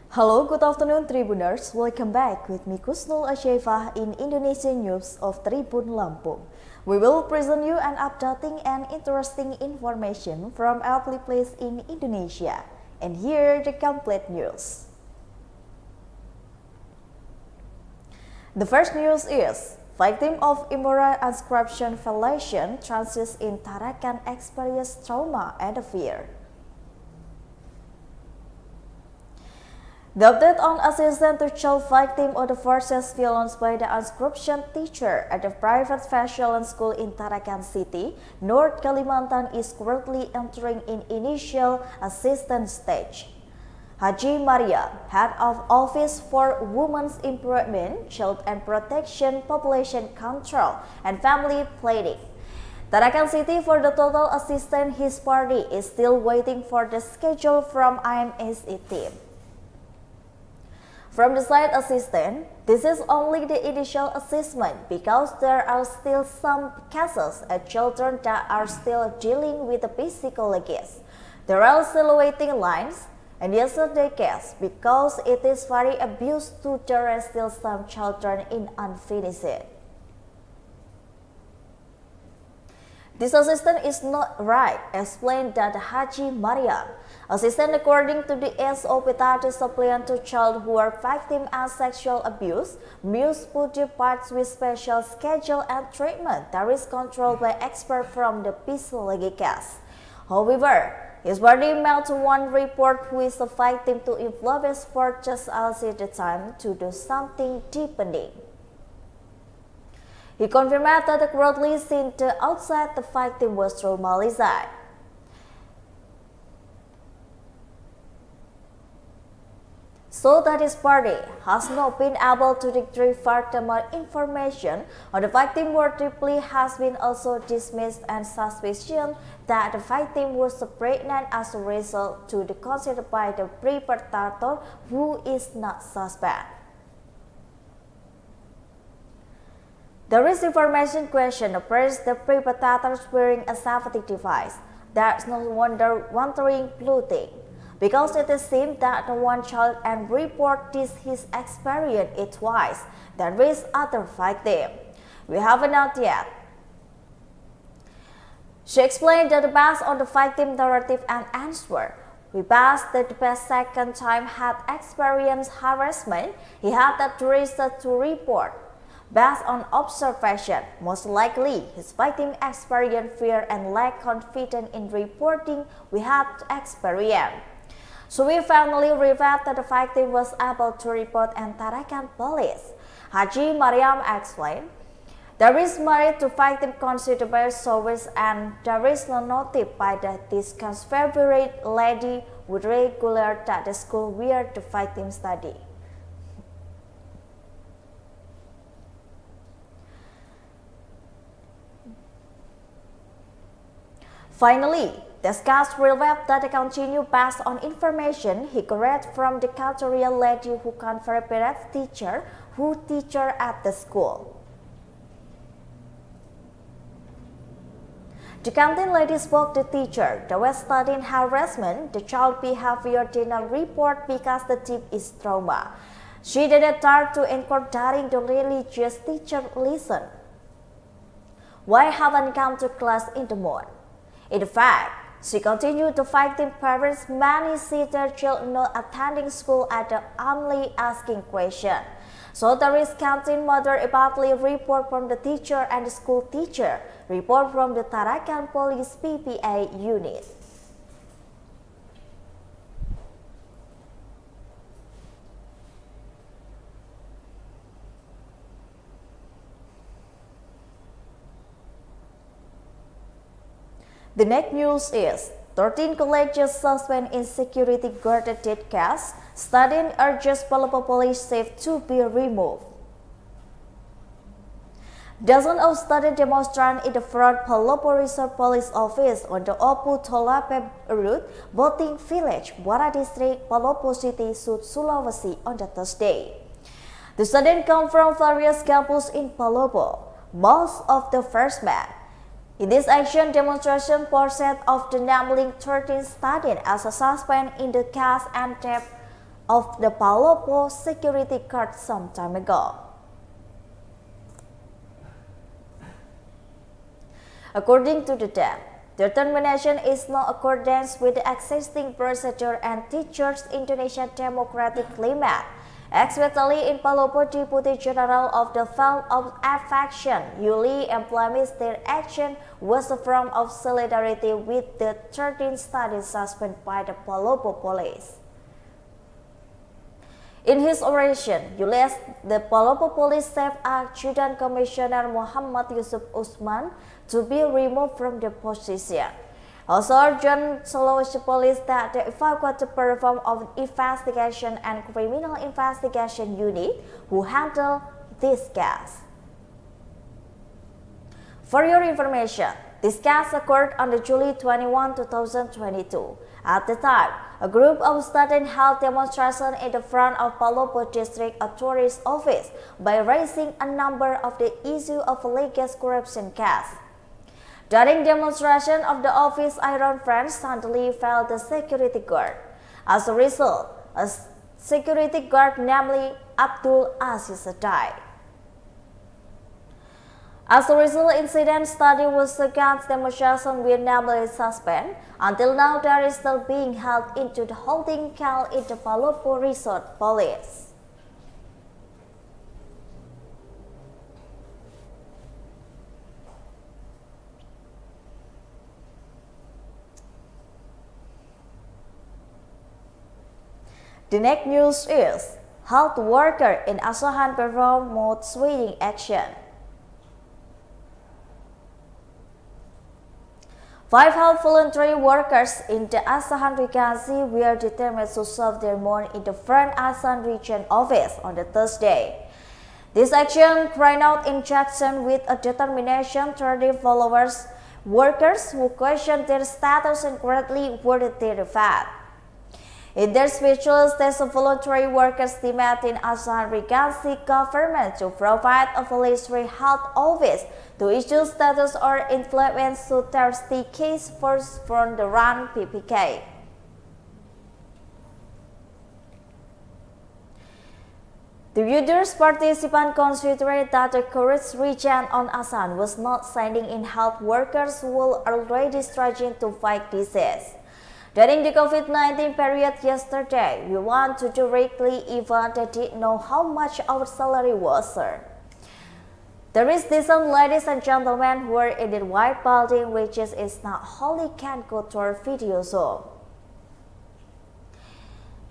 Hello, good afternoon Tribuners. Welcome back with me Kusnul Asyefah in Indonesian News of Tribun Lampung. We will present you an updating and interesting information from every place in Indonesia. And here the complete news. The first news is victim of immoral and corruption violation transits in Tarakan experience trauma and fear. The update on assistant to child victim of the forces violence by the unscription teacher at the private fashion school in Tarakan City, North Kalimantan is currently entering in initial assistance stage. Haji Maria, Head of Office for Women's Empowerment, Child and Protection, Population Control, and Family Planning. Tarakan City for the total assistance his party is still waiting for the schedule from IMSE team. From the side assistant, this is only the initial assessment because there are still some cases of children that are still dealing with the psychologists. There are still waiting lines, and yesterday case because it is very abused to there are still some children in unfinished. This assistant is not right, explained that Haji Maria. Assistant according to the SOP that discipline to child who are victim of sexual abuse must put the parts with special schedule and treatment that is controlled by expert from the psychology case. However, his body mailed one report who is a victim to influence for just also the time to do something deepening. He confirmed that the currently seen the outside the victim was traumatized. So that his party has not been able to retrieve further information on the victim where deeply has been also dismissed and suspicion that the victim was pregnant as a result to the considered by the perpetrator who is not suspect. There is information question appears the perpetrators wearing a safety device. There's no wonder wondering bloating. Because it is seems that the one child and report this his experience it twice, there is other victim. We haven't out yet. She explained that based on the victim narrative and answer, we passed that the second time had experienced harassment, he had that reason to report. Based on observation, most likely his victim experienced fear and lack confidence in reporting we had experienced. So we finally revealed that the victim was able to report and Tarakan police. Haji Mariam explained, there is married to victim considerable service and there is no notice by the discussed favorite lady with regular at the school where the victim study. Finally, the scouts revealed that they continue based on information he got from the cultural lady who confirmed teacher who teacher at the school. The canteen lady spoke to teacher that was studying harassment. The child behavior did not report because the tip is trauma. She didn't start to encouraging the religious teacher listen. Why haven't come to class in the morning? In fact, she continued to victim parents many see their children not attending school at the only asking question. So there is canteen mother abruptly report from the teacher and the school teacher, report from the Tarakan Police PPA unit. The next news is 13 colleges suspend in security guarded case. Student urges Palopo police safe to be removed. Dozens of student demonstrants in the front Palopo Resort Police Office on the Opu Tolape route, Boting Village, Muara District, Palopo City, South Sulawesi on the Thursday. The students come from various campuses in Palopo, most of the freshmen. In this action demonstration, portion of the naming 13 students as a suspect in the case and of the Palopo security guard some time ago. According to the dam, the termination is in accordance with the existing procedure and teachers Indonesian democratic climate, especially in Palopo. Deputy General of the Field of Affection, Yuli implies their action was a form of solidarity with the 13 studies suspended by the Palopo police. In his oration, Yuli the Palopo Police Chief Adjutant Commissioner Muhammad Yusuf Usman to be removed from the position. Also urged Sulawesi Police that the evacuated perform of investigation and criminal investigation unit who handle this case. For your information, this case occurred on July 21, 2022. At the time, a group of students held demonstration in the front of Palopo District Attorney's office by raising a number of the issue of alleged corruption case. During demonstration of the office, iron fence suddenly fell the security guard. As a result, a security guard, namely Abdul Aziz, died. As a result, incident study was against demonstration with namely suspended. Until now, there is still being held into the holding cell in the Palopo Resort Police. The next news is health worker in Asahan perform mood swinging action. 5 health voluntary workers in the Asahan Regency were determined to serve their mourn in the front Asahan Region office on the Thursday. This action cried out in Jackson with a determination 30 followers workers who questioned their status and greatly worried their fate. In their speeches, the voluntary workers demanded Asahan Regency government to provide a voluntary health office to issue status or influence to thirsty case first from the run PPK. The Uders participants considered that the current region on Asahan was not sending in health workers who were already struggling to fight disease. During the COVID-19 period yesterday, we want to directly even they didn't know how much our salary was, sir. There is decent ladies and gentlemen who are in the white building, which is not wholly can go to our video zone.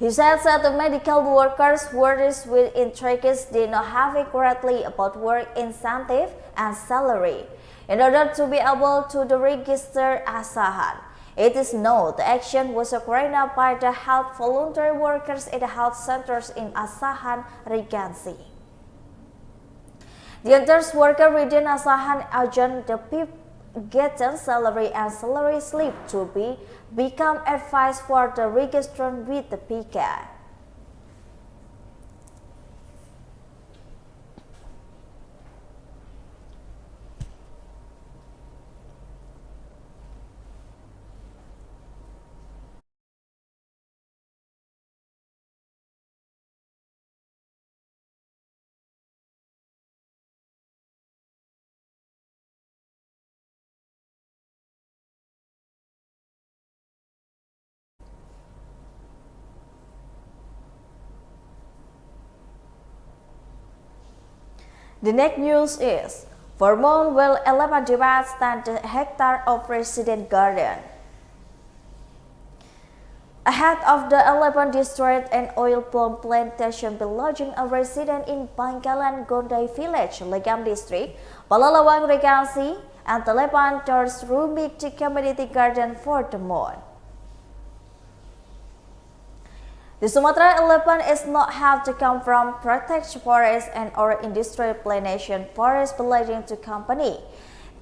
He said that the medical workers workers with intrigues did not have it correctly about work incentive and salary in order to be able to register Asahan. It is known the action was carried out by the health voluntary workers in the health centers in Asahan Regency. The entire worker within Asahan urged the people getting salary and salary slip to become advised for the registration with the PK. The next news is, Vermont will 11 demands than the hectare of resident garden. Ahead of the 11 destroyed an oil palm plantation belonging a resident in Bangkalan Gondai Village, Legam District, Palalawang Regency, and the 11 doors Rumik Community Garden for the moon. The Sumatra 11 is not have to come from protected forest and or industrial plantation forest belonging to company,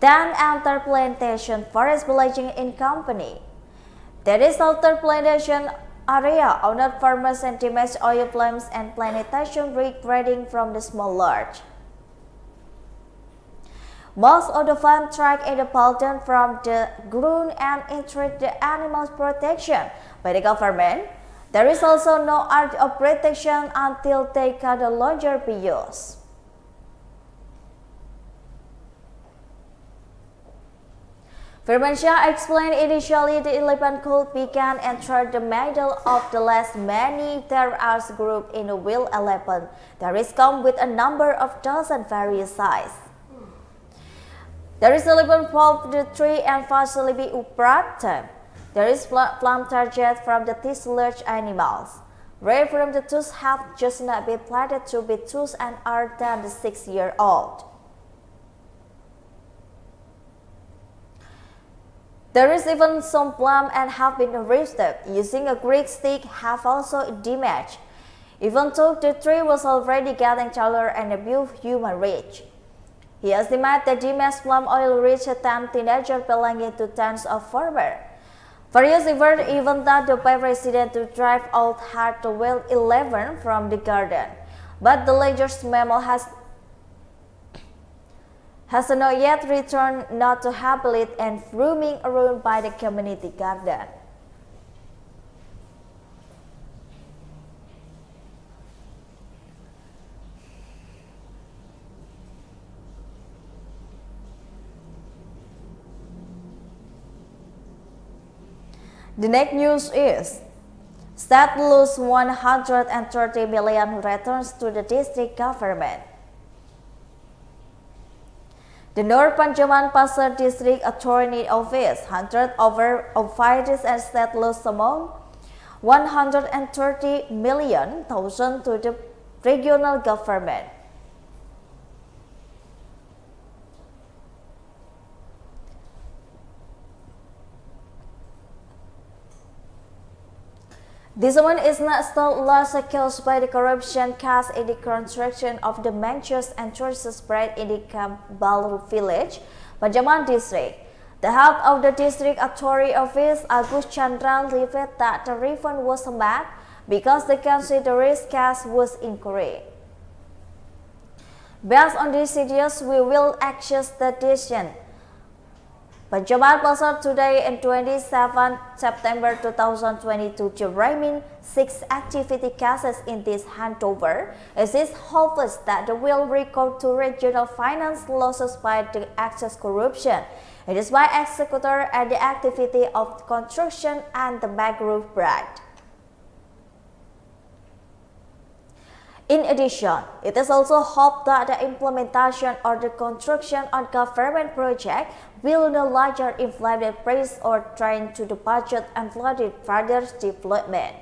then enter plantation forest belonging in company. There is outer plantation area owned farmers and damaged oil palms and plantation regrading from the small large. Most of the farm track in the Palton from the ground and entreat the animals protection by the government. There is also no art of protection until they can no longer be used. Firmansyah explained initially the 11 could began enter the middle of the last many there are grouped in a wheel 11. There is come with a number of dozen various size. There is 11 pulp the tree and facility uprat time. There is plum target from the these large animals. Rare from the tooth have just not been planted to be tooth and are than the 6-year-old. There is even some plum and have been roasted using a Greek stick have also damaged, even though the tree was already getting taller and above human reach. He estimated the damaged plum oil reached 10 teenagers belonging to tens of farmers. Various even that the president to drive out had to well 11 from the garden, but the latest memo has not yet returned not to habit and roaming around by the community garden. The next news is State lose 130 million returns to the district government. The North Panjaman Pasar District Attorney Office handed over offices and state loss among 130 million thousand to the regional government. This one is not still loss caused by the corruption case in the construction of the mansions and churches spread in the Camp Balu village, Panjaman district. The head of the district authority office, Agus Chandra, revealed that the refund was made because the considered case was incorrect. Based on these ideas, we will access the decision. Panjaman Pasar today in 27 September 2022 to remain 6 activity cases in this handover. It is hopeless that the will record to regional finance losses by the access corruption. It is by executor and the activity of construction and the backroom bribe. In addition, it is also hoped that the implementation or the construction on government project will no longer inflate the price or drain to the budget and flood further development.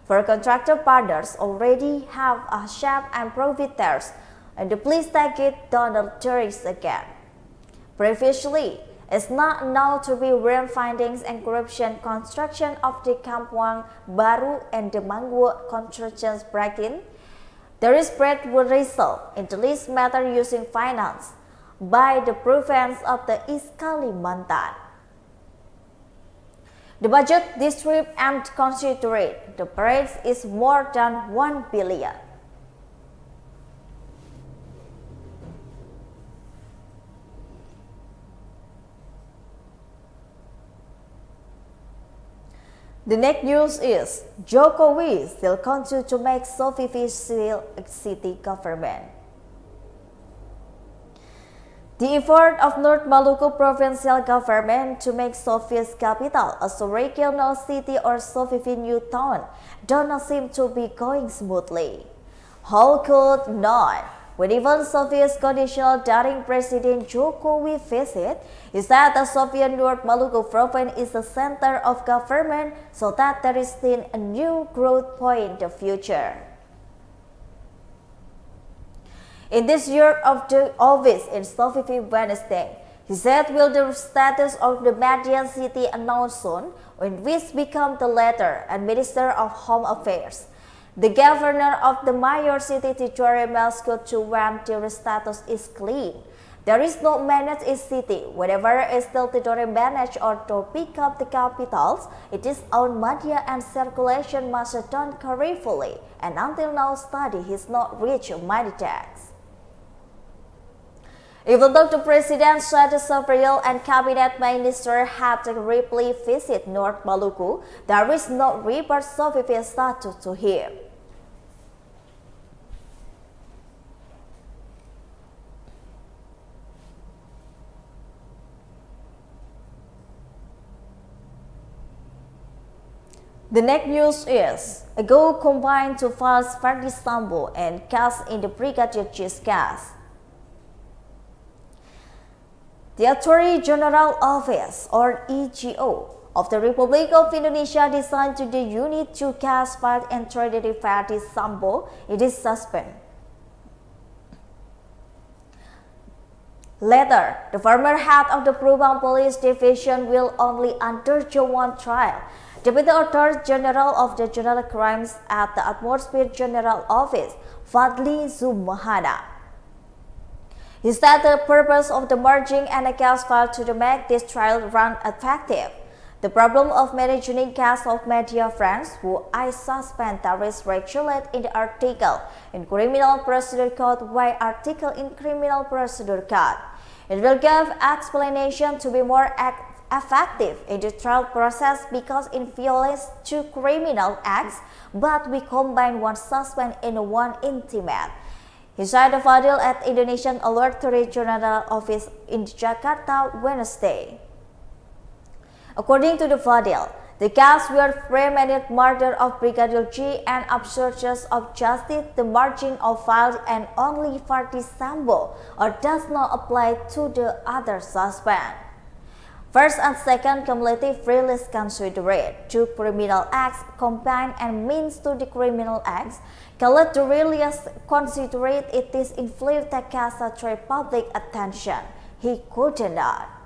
For contractor partners already have a shape and profiteers, and the please take it down the tourists again. Previously, it's not known to be real findings and corruption construction of the Kampung Baru and the Mangwo construction practice. There is spread will result in the least matter using finance by the province of the East Kalimantan. The budget district and considered the price is more than 1 billion. The next news is Jokowi still continue to make Sofifi city government. The effort of North Maluku provincial government to make Sofi's capital a regional city or Sofifi new town does not seem to be going smoothly. How could not? When even Sofia's conditional during President Jokowi visit, he said that Sofia North Maluku province is the center of government so that there is still a new growth point in the future. In this year of the office in Sofifi Wednesday, he said will the status of the Median City announced soon, when which become the letter and Minister of Home Affairs. The governor of the major city Tidore Moscow to when the status is clean. There is no managed in city. Whatever is still Tidore managed or to pick up the capitals, it is own media and circulation must be done carefully, and until now study has not reached many tax. Even though the president said several and cabinet ministers had briefly visit North Maluku, there is no report sufficient status to him. The next news is, a goal combined to files Verdi Sambo and case in the Brigadier Chief's case. The Attorney General Office, or EGO, of the Republic of Indonesia assigned to the Unit 2 case filed and traded Verdi Sambo, it is suspended. Later, the former head of the Perumbang Police Division will only undergo one trial. Deputy Auditor General of the General Crimes at the Atmosphere General Office, Fadli Zumahana. He said the purpose of the merging and a case file to make this trial run effective. The problem of managing case of media friends who I suspend that is regulated in the article in Criminal Procedure Code by article in Criminal Procedure Code. It will give explanation to be more effective in the trial process because it violates two criminal acts, but we combine one suspect in one intimate. He said the Fadil at Indonesian Attorney General Office in Jakarta Wednesday. According to the Fadil, the case were premeditated murder of Brigadier G and obstruction of justice, the merging of files and only Verdi Sambo, or does not apply to the other suspect. First and second cumulative release considerate two criminal acts combined and means to the criminal acts. Called the release considerate it is inflict the case to public attention. He could not.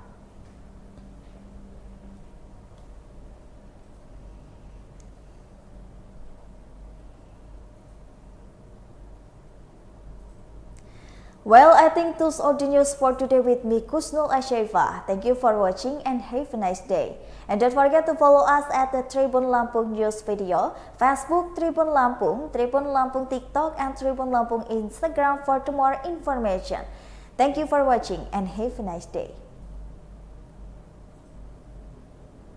Well, I think those are the news for today with me, Kusnul Asheva. Thank you for watching and have a nice day. And don't forget to follow us at the Tribun Lampung News Video, Facebook Tribun Lampung TikTok, and Tribun Lampung Instagram for more information. Thank you for watching and have a nice day.